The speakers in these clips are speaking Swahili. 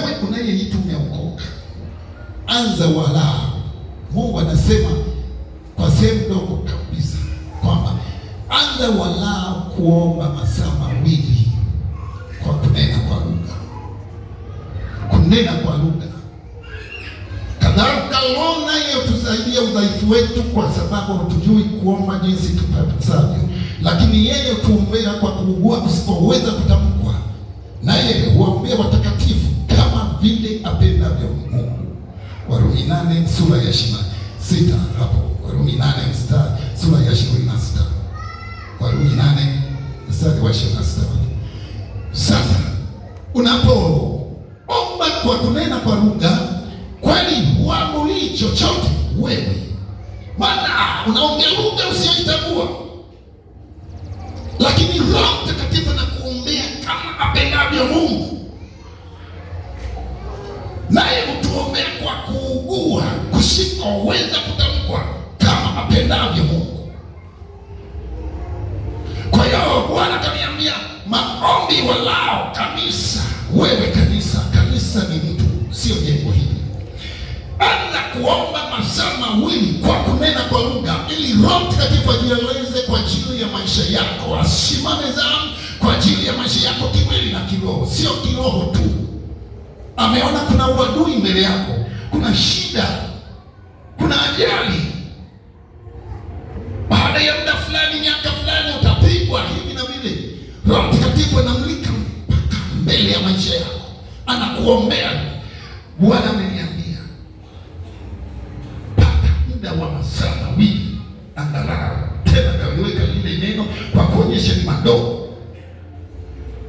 wewe unayeitwa umeokoka, anza walau. Mungu anasema kwa sehemu ndogo kabisa kwamba anza walau kuomba masaa mawili kwa kunena kwa lugha. Kunena kwa lugha. Kadhalika Roho naye utusaidia udhaifu wetu, kwa sababu hatujui kuomba jinsi tupasavyo, lakini yeye hutuombea kwa kuugua kusipoweza kutamkwa, naye huwaombea watakatifu kama vile apendavyo Mungu. Warumi 8 sura ya 26 hapo. Warumi 8 sura ya 26. Warumi 8 mstari wa 26. Sasa unapoomba kwa kunena kwa lugha, kwani huamuli chochote wewe, maana unaongea lugha usiyoitambua, lakini Roho Mtakatifu anakuombea kama apendavyo Mungu, naye hutuombea kwa kuugua kusikoweza kutamkwa kama apendavyo Mungu. Kwa hiyo Bwana kaniambia maombi walao kanisa. Wewe kanisa ni mtu, sio jengo hili. Anza kuomba masaa mawili kwa kunena kwa lugha, ili Roho Mtakatifu ajieleze kwa ajili ya maisha yako, asimame zamu kwa ajili ya maisha yako kimwili na kiroho. Sio kiroho tu. Ameona kuna uadui mbele yako, kuna shida, kuna ajali, baada ya muda fulani, miaka fulani utapigwa hivi na vile. Roho Mtakatifu anamlika mpaka mbele ya maisha yako, anakuombea. Bwana ameniambia mpaka muda wa masaa mawili angalau. Tena kaliweka lile neno kwa kuonyesha ni madogo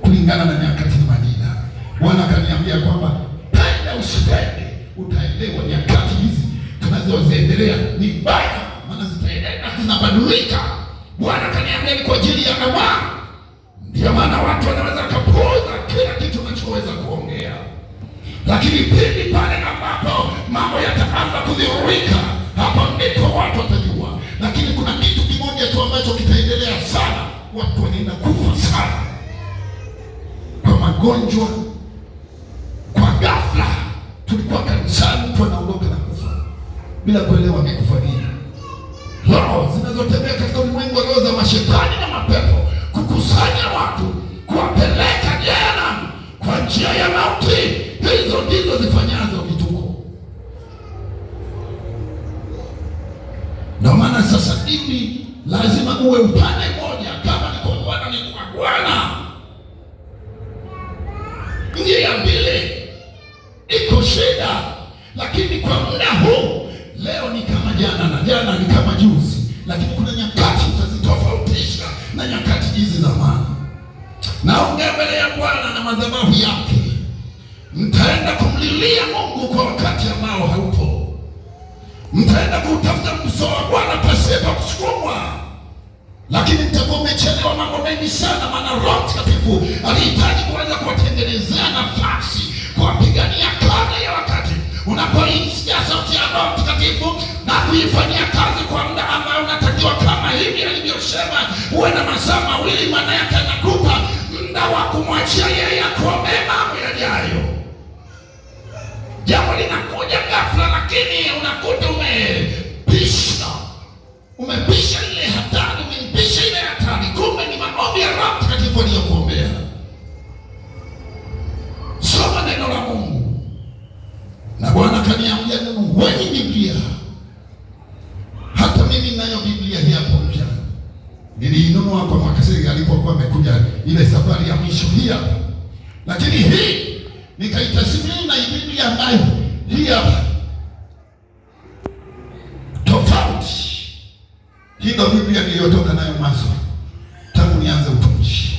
kulingana na nyakati na majira. Bwana akaniambia kwamba penda usipende, utaelewa nyakati hizi tunazoziendelea ni mbaya, maana zitaendelea zinabadilika. Bwana akaniambia ni kwa ajili ya amani. Ndio maana watu wanaweza kupuuza kila kitu unachoweza kuongea, lakini pindi pale ambapo mambo yataanza kudhihirika, hapo ndipo watu watajua. Lakini kuna kitu kimoja tu ambacho kitaendelea sana, watu wanaenda kufa sana kwa magonjwa, kwa ghafla. Tulikuwa kanisani, mtu anaondoka na kufa bila kuelewa amekufa nini. Roho zinazotembea katika ulimwengu, roho za mashetani na mapepo, kukusanya watu, kuwapeleka jehanamu kwa njia ya mauti. Hizo ndizo zifanyazo vituko. Ndio maana sasa hivi lazima uwe upande mmoja. Kama ni kwa Bwana ni kwa Bwana. Njia ya pili iko shida, lakini kwa muda huu, leo ni kama jana na jana ni kama juzi, lakini kuna nyakati utazitofautisha na nyakati hizi zamani. Naongea mbele ya Bwana na madhabahu yake. Mtaenda kumlilia Mungu kwa wakati ambao haupo. Mtaenda kutafuta uso wa Bwana pasipo kusukumwa, lakini mtakuwa mmechelewa mambo mengi sana, maana Roho Mtakatifu alihitaji kuanza kuwatengenezea nafasi, kuwapigania kabla ya wakati. Unapoisikia sauti ya Roho Mtakatifu na kuifanyia kazi kwa muda ambao unatakiwa, kama hivi alivyosema uwe na masaa mawili, maana yake anakupa muda wa kumwachia yeye akuombee mambo yajayo. Jambo linakuja ghafla, lakini unakuta umepisha ile hatari, umeipisha ile hatari. Kumbe ni maombi ya Roho Mtakatifu aliyokuombea. Soma neno la Mungu. Na Bwana kaniambia wenye Biblia, hata mimi ninayo Biblia hii hapo mpya, niliinunua kwa Mwakasege alipokuwa amekuja ile safari ya mwisho hii hapa, lakini hii nikaitasimini na Biblia ambayo hii hapa tofauti. Hii ndio Biblia niliyotoka nayo mwanzo tangu nianze utumishi,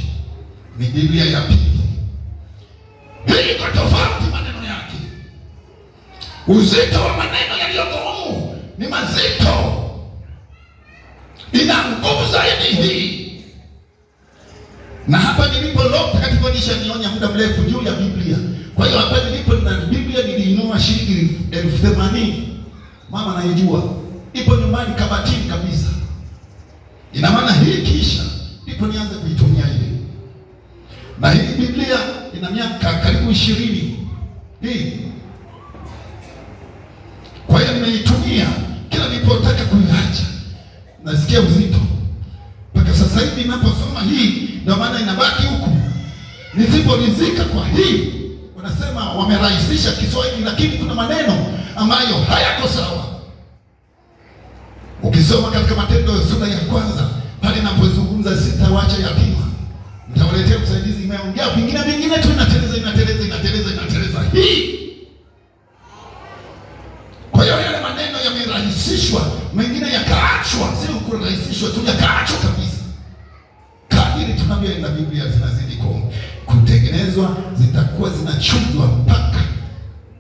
ni Biblia ya pili. Hii iko tofauti, maneno yake, uzito wa maneno yaliyoko humu ni mazito, ina nguvu zaidi hii. Na hapa nilipo Roho Mtakatifu alishanionya muda mrefu juu ya Biblia. Kwa hiyo hapa nilipo na Biblia niliinua shilingi 80,000. Mama naijua, ipo nyumbani kabatini kabisa. Ina maana hii kisha ndipo nianze kuitumia ile. Na hii Biblia ina miaka karibu 20 hii. Kwa hiyo nimeitumia kila nilipotaka kuiacha, nasikia uzito. Mpaka sasa hivi ninaposoma hii, ndio maana inabaki huku. Nisiporidhika kwa hii, wanasema wamerahisisha Kiswahili, lakini kuna maneno ambayo hayako sawa. Ukisoma katika Matendo sura ya kwanza, pale ninapozungumza sitawacha yatima, nitawaletea msaidizi, imeongea vingine tu, inateleza hii. Kwa hiyo yale maneno yamerahisishwa, mengine yakaachwa, sio kurahisishwa tu, yakaachwa kabisa. Kadiri tunavyoenda Biblia zinazidi kutengenezwa, zitakuwa zinachujwa mpaka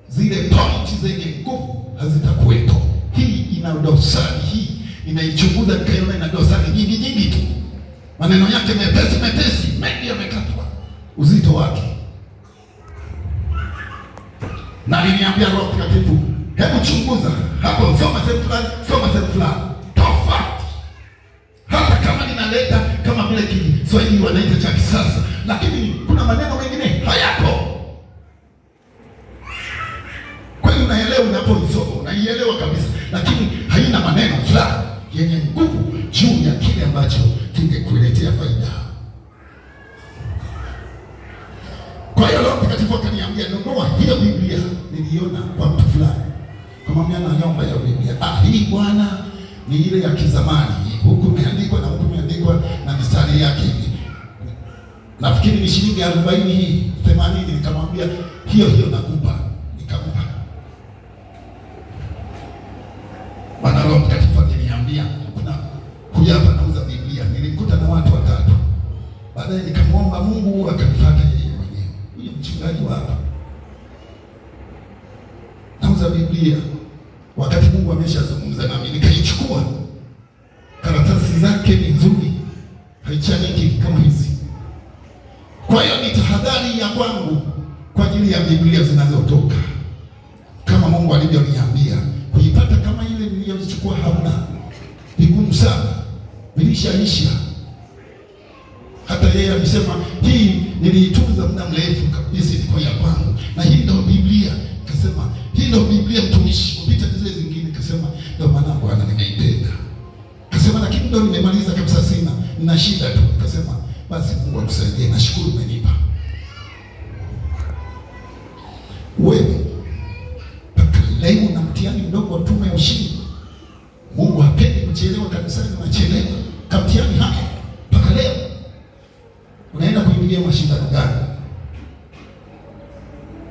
zile pointi zenye nguvu hazitakuwepo. Hii ina dosari, hii nimeichunguza nikaiona ina dosari nyingi tu. Maneno yake mepesi, mengi yamekatwa uzito wake. Na aliniambia Roho Mtakatifu, hebu chunguza hapo, soma sehemu fulani tofauti. Hata kama ninaleta kama vile Kiswahili wanaita cha kisasa, lakini kuna maneno mengine hayapo. Kwa hiyo unaelewa, unapoisoma unaielewa kabisa, lakini haina maneno fulani yenye nguvu juu ya kile ambacho kingekuletea faida. Kwa hiyo Roho Mtakatifu akaniambia, nunua hiyo Biblia. Niliona kwa mtu fulani kama mimi anaomba ya Biblia. Hii bwana ni ile ya kizamani, huku imeandikwa na huku imeandikwa na mistari yake. Nafikiri ni shilingi 40 hii 80. Nikamwambia hiyo nakupa. Nikampa. Bwana Roho Mtakatifu akiniambia, kuna huyu hapa anauza Biblia. Nilimkuta na watu watatu. Baadaye nikamwomba Mungu akanifuata yeye mwenyewe. Huyu mchungaji wa hapa nauza Biblia. Wakati Mungu ameshazungumza nami, nikaichukua. Karatasi zake ni nzuri, haichaniki kama hizi. Kwa hiyo ni tahadhari ya kwangu kwa ajili ya Biblia zinazotoka, kama Mungu alivyoniambia. Kuipata kama ile niliyochukua hauna, vigumu sana, vilishaisha. Hata yeye alisema hii niliitunza muda mrefu kabisa, ilikuwa ya kwangu, na hii ndio Biblia. Akasema hii ndio Biblia mtumishi, kupita zile zingine. Akasema ndio maana Bwana nimeipenda. Akasema lakini ndio nimemaliza kabisa, nina shida tu. Akasema basi Mungu akusaidie, nashukuru umenipa. Wewe mpaka leo na mtihani mdogo wa tume ya ushindi. Mungu hapendi kuchelewa kanisani, unachelewa kamtihani hapa mpaka leo. Unaenda kuingia mashindano gani?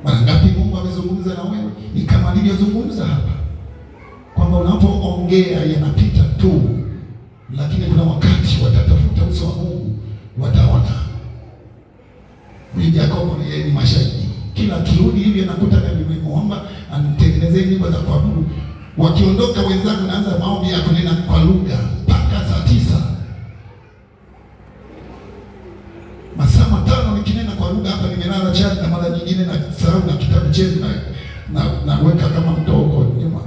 Mara ngapi Mungu amezungumza na wewe? Ni kama alivyozungumza hapa kwamba unapoongea yanapita tu, lakini kuna wakati watatafuta uso wa Mungu, wataona. Ni Yakobo, yeye ni mashahidi. Kila kirudi hivi anakuta nimemwomba anitengenezee nyimbo za kuabudu. Wakiondoka wenzangu, naanza maombi ya kunena kwa lugha mpaka saa 9. Masaa 5 nikinena kwa lugha hapa, nimelala chini, na mara nyingine na sahau na kitabu chetu na weka kama mdogo nyuma.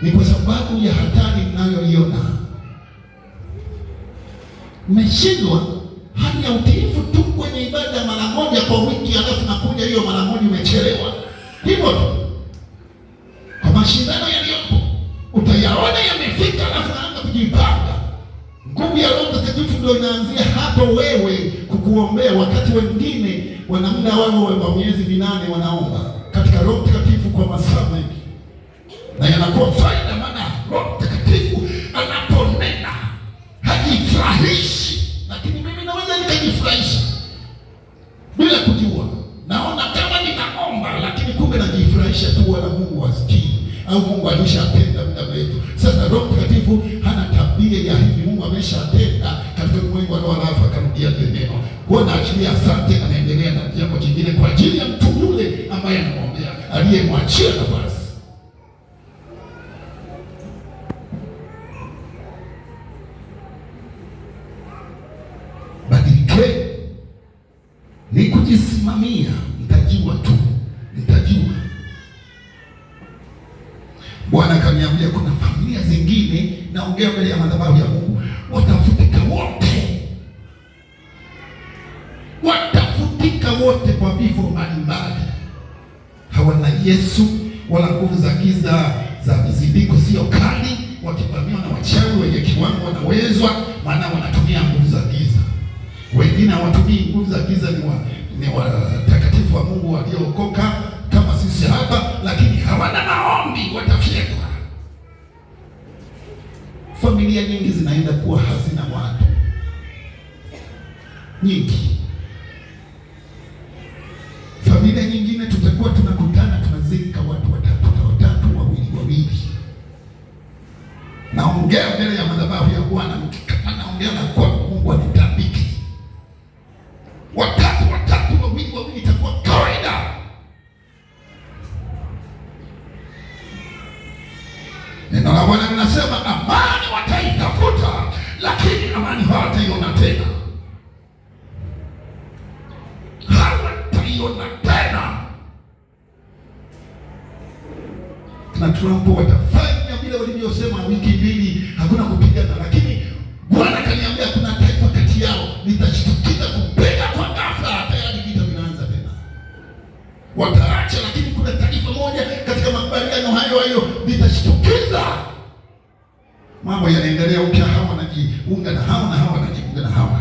Ni kwa sababu ya hatari ninayoiona. Mmeshindwa hali ya utiifu tu kwenye ibada mara moja kwa wiki, alafu nakuja hiyo mara moja umechelewa. Hivyo tu. Kwa mashindano yaliyopo utayaona yamefika, alafu naanza kujipanga. Nguvu ya Roho Mtakatifu ndio inaanzia hapo, wewe kukuombea, wakati wengine wana muda wao wa miezi 8 wanaomba katika Roho Mtakatifu kwa masaa mengi. Na yanakuwa faida, maana Roho Mtakatifu anaponena hajifurahishi, lakini mimi naweza nikajifurahisha bila kujua. Naona kama ninaomba, lakini kumbe najifurahisha tu, wala Mungu hasikii, au Mungu alishapenda muda mrefu. Sasa Roho Mtakatifu hana tabia ya hivi. Mungu ameshatenda katika ulimwengu wa roho, alafu akarudia neno. Kwa naachilia asante, anaendelea na jambo jingine kwa ajili ya mtu yule ambaye anamwombea, aliyemwachia nafasi. Badilike, ni kujisimamia. Nitajua tu, nitajua. Bwana kaniambia kuna familia zingine, naongea mbele ya madhabahu ya Mungu, watafutika wote kwa vifo mbalimbali. hawana Yesu, wala nguvu za giza za mizindiko sio kali, wakivamiwa na wachawi wenye kiwango wanawezwa, maana wanatumia nguvu za giza. Wengine hawatumii nguvu za giza, ni watakatifu wa Mungu waliookoka kama sisi hapa, lakini hawana maombi, watafyekwa. Familia nyingi zinaenda kuwa hazina watu nyingi. Familia nyingine tutakuwa tunakutana, tunazika watu watatu, wawili. Naongea mbele ya madhabahu ya Bwana, kama naongea na kwa Mungu anitabiki. Watatu, wawili itakuwa kawaida. Neno la Bwana linasema amani wataitafuta, lakini amani hawataiona tena. Hawataiona tena. Na Trump watafanya vile walivyosema wiki mbili, hakuna kupigana, lakini Bwana kaniambia kuna taifa kati yao litashtukiza kupiga kwa ghafla, tayari vita vinaanza tena. Wataacha, lakini kuna taifa moja katika makubaliano hayo litashtukiza. Mambo yanaendelea upya, hawa wanajiunga na hawa na hawa wanajiunga na hawa.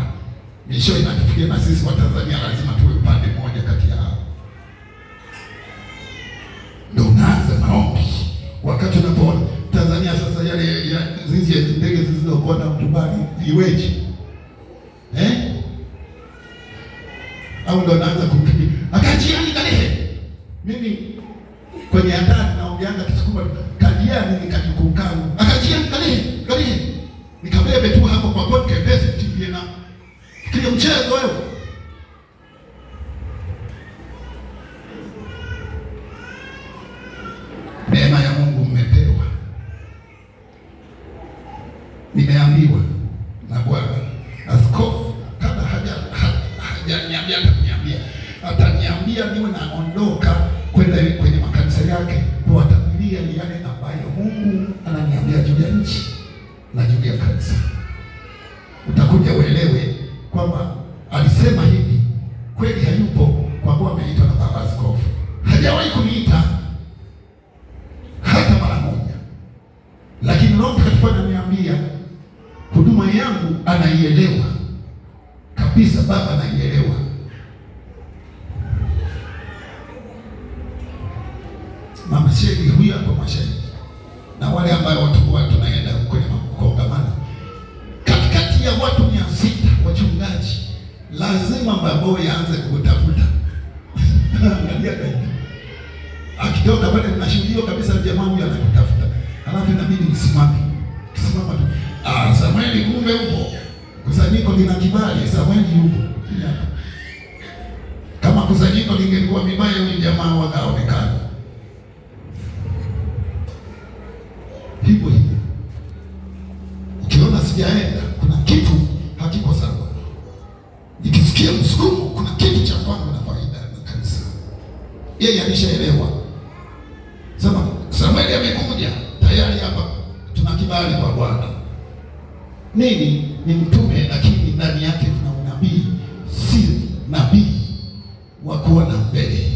Misho inatufikia na sisi wa Tanzania lazima tuwe upande mmoja kati ya hao. Ndio unaanza maombi. Wakati unapoona Tanzania sasa yale ya zizi ya ndege zilizokuwa na mtubani iweje? Au ndo naanza kupiga. Akajiani kalehe. Mimi kwenye hatari naongeanga Kisukuma kajiani nikajikukangu. Akajiani kalehe. Nikabebe tu hapo kwa bodi kebesi tibie na kile mchezo wewe. Neema ya Mungu mmepewa. Nimeambiwa na Bwana askofu kabla hajaniambia, ataniambia niwe naondoka kwenda kwenye makanisa yake kuwatabiria yale ambayo Mungu ananiambia juu ya nchi na juu ya kanisa. Utakuja uelewe kwamba alisema hivi kweli, hayupo kwa kuwa ameitwa na baba askofu. Hajawahi kuniita hata mara moja, lakini Roho Mtakatifu ananiambia huduma yangu anaielewa kabisa, baba anaielewa. Mama Shegi huyu hapo mashahidi, na wale ambao watu tunaenda kwenye kongamano katikati ya watu 600 wachungaji, lazima babo yaanze kutafuta. Angalia kaidi. Akitoka pale mnashuhudia kabisa jamaa huyu anakutafuta. Halafu inabidi msimame. Simama tu. Samueli kumbe upo. Kusanyiko lina kibali, Samueli yupo. Kama kusanyiko lingekuwa vibaya huyu jamaa wakaonekana. Hivyo. Ukiona sijaenda, kuna kitu hakiko sawa. Nikisikia msukumo, kuna kitu cha kwangu na faida na kanisa. Yeye alishaelewa. Sema Samueli amekuja, tayari hapa tuna kibali kwa Bwana. Nini? Ni mtume, lakini ndani yake kuna unabii. Si nabii wa kuona mbele,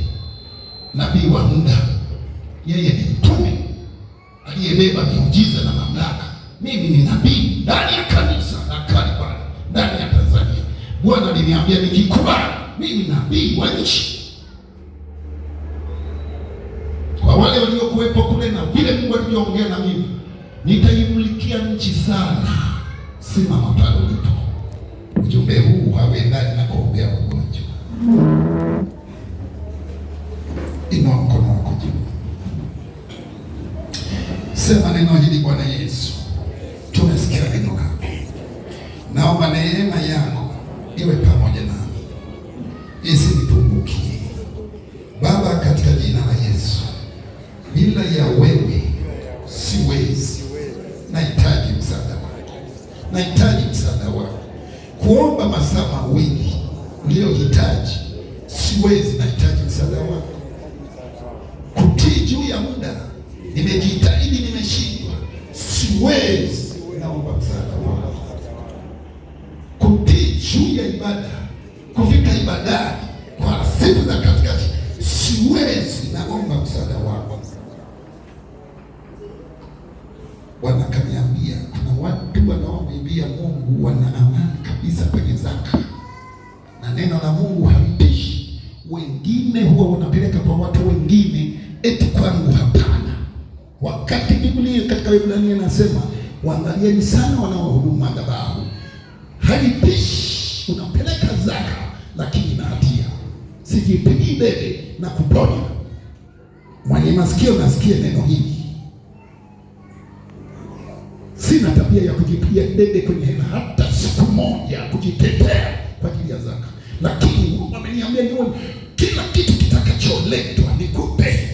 nabii wa muda. Yeye ni mtume aliyebeba miujiza na mamlaka. Mimi ni nabii ndani ya kanisa na kanisa ndani ya Tanzania. Bwana aliniambia nikikubali, mimi nabii wa nchi. Kwa wale waliokuwepo kule na vile Mungu alivyoongea na mimi, nitaimulikia nchi sana. Simama pale ulipo. Ujumbe huu hauendani na kuombea ugonjwa. Inua mkono wako juu. Sema neno hili: Bwana Yesu, tumesikia neno lako. Naomba neema yako iwe pamoja nami, isinipungukie Baba, katika jina la Yesu. Bila ya wewe siwezi. Nahitaji msaada wako. Nahitaji msaada wako. Kuomba masaa mawili niliyohitaji siwezi. Nahitaji msaada wako. Kutii juu ya muda nimejitahidi, nimeshindwa. Siwezi. Naomba msaada wako. Kutii juu ya ibada, kufika ibadani kwa siku za katikati, siwezi. Naomba wakati Biblia katika Waebrania inasema waangalieni sana wanaohudumu madhabahu. Haipishi unapeleka zaka lakini na hatia. Sijipigi debe na kuponya. Mwenye masikio nasikie neno hili. Sina tabia ya kujipigia debe kwenye hela hata siku moja kujitetea kwa ajili ya zaka. Lakini Mungu ameniambia niwe kila kitu kitakacholetwa nikupe.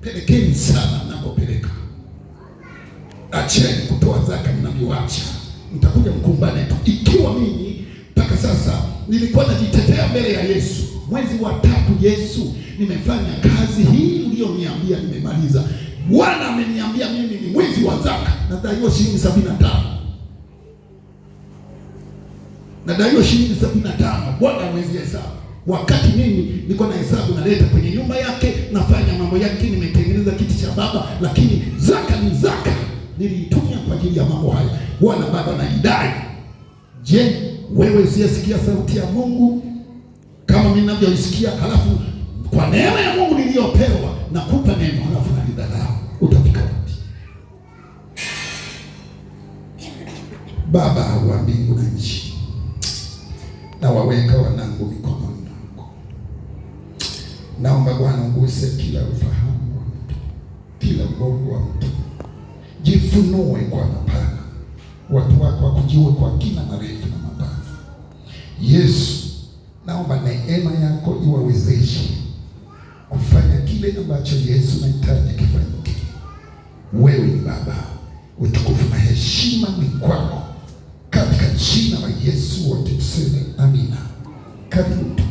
Pelekeni sana nakopeleka. Acheni kutoa zaka mnavyoacha. Mtakuja mkumbane tu. Ikiwa mimi mpaka sasa nilikuwa najitetea mbele ya Yesu. Mwezi wa 3 Yesu, nimefanya kazi hii uliyoniambia nimemaliza. Bwana ameniambia mimi ni mwezi wa zaka. Nadaiwa shilingi 75. Nadaiwa shilingi 75. Bwana mwezi hesabu. Wakati mimi niko na hesabu naleta kwenye nyumba yake, nafanya mambo yake, nimetengeneza kiti cha baba, lakini zaka ni zaka. Niliitumia kwa ajili ya mambo haya. Bwana baba naidai. Je, wewe usiyesikia sauti ya Mungu kama mimi ninavyoisikia, halafu kwa neema ya Mungu niliyopewa nakupa neno halafu nalidharau, utafika wapi? Baba wa mbingu na nchi, na waweka wanangu mikononi mwako. Naomba Bwana uguse kila ufahamu wa mtu, kila ubongo wa mtu. Jifunue kwa mapana, watu wako wakujue kwa kina marefu na mapana. Yesu, naomba neema yako iwawezeshe kufanya kile ambacho Yesu anahitaji kifanyike. Wewe ni Baba, utukufu na heshima ni kwako. Katika jina la Yesu wote tuseme amina. Karibu.